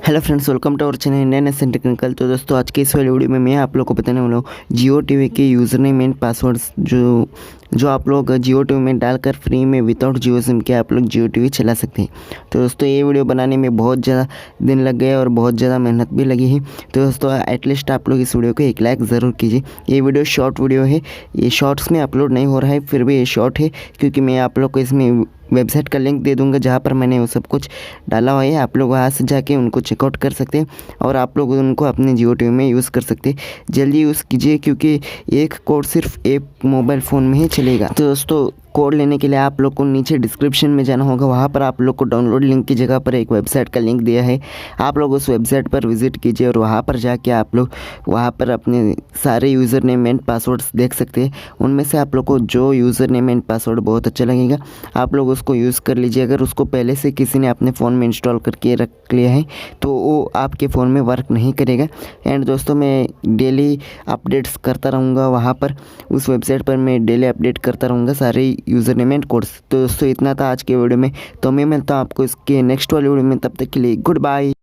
Hello friends, welcome to our channel Indian S technical. तो दोस्तों, आज के इस वाले वीडियो में मैं आप लोग को बताने वाला हूँ जियो टीवी के यूज़र नेम एंड पासवर्ड्स जो आप लोग जियो टीवी में डालकर फ्री में विदाउट जियो सिम के आप लोग जियो टीवी चला सकते हैं। तो दोस्तों, ये वीडियो बनाने में बहुत ज़्यादा दिन लग गए और बहुत ज़्यादा मेहनत भी लगी है। तो दोस्तों, एटलीस्ट आप लोग इस वीडियो को 1 लाइक ज़रूर कीजिए। ये वीडियो शॉर्ट वीडियो है, ये शॉर्ट्स में अपलोड नहीं हो रहा है, फिर भी ये शॉर्ट है क्योंकि मैं आप लोग को इसमें वेबसाइट का लिंक दे दूंगा जहाँ पर मैंने वो सब कुछ डाला हुआ है। आप लोग वहाँ से जाके उनको चेकआउट कर सकते हैं और आप लोग उनको अपने जियो टीवी में यूज़ कर सकते हैं। जल्दी यूज़ कीजिए क्योंकि एक कोड सिर्फ एक मोबाइल फ़ोन में ही चलेगा। तो दोस्तों, कोड लेने के लिए आप लोग को नीचे डिस्क्रिप्शन में जाना होगा। वहाँ पर आप लोग को डाउनलोड लिंक की जगह पर एक वेबसाइट का लिंक दिया है। आप लोग उस वेबसाइट पर विज़िट कीजिए और वहाँ पर जाके आप लोग वहाँ पर अपने सारे यूज़र नेम एंड पासवर्ड्स देख सकते हैं। उनमें से आप लोग को जो यूज़र नेम एंड पासवर्ड बहुत अच्छा लगेगा आप लोग उसको यूज़ कर लीजिए। अगर उसको पहले से किसी ने अपने फ़ोन में इंस्टॉल करके रख लिया है तो वो आपके फ़ोन में वर्क नहीं करेगा। एंड दोस्तों, मैं डेली अपडेट्स करता रहूँगा वहाँ पर, उस वेबसाइट पर मैं डेली अपडेट करता रहूँगा सारे यूज़र नेम एंड कोड्स। तो दोस्तों, इतना था आज के वीडियो में। तो मैं मिलता हूँ आपको इसके नेक्स्ट वाले वीडियो में। तब तक के लिए गुड बाय।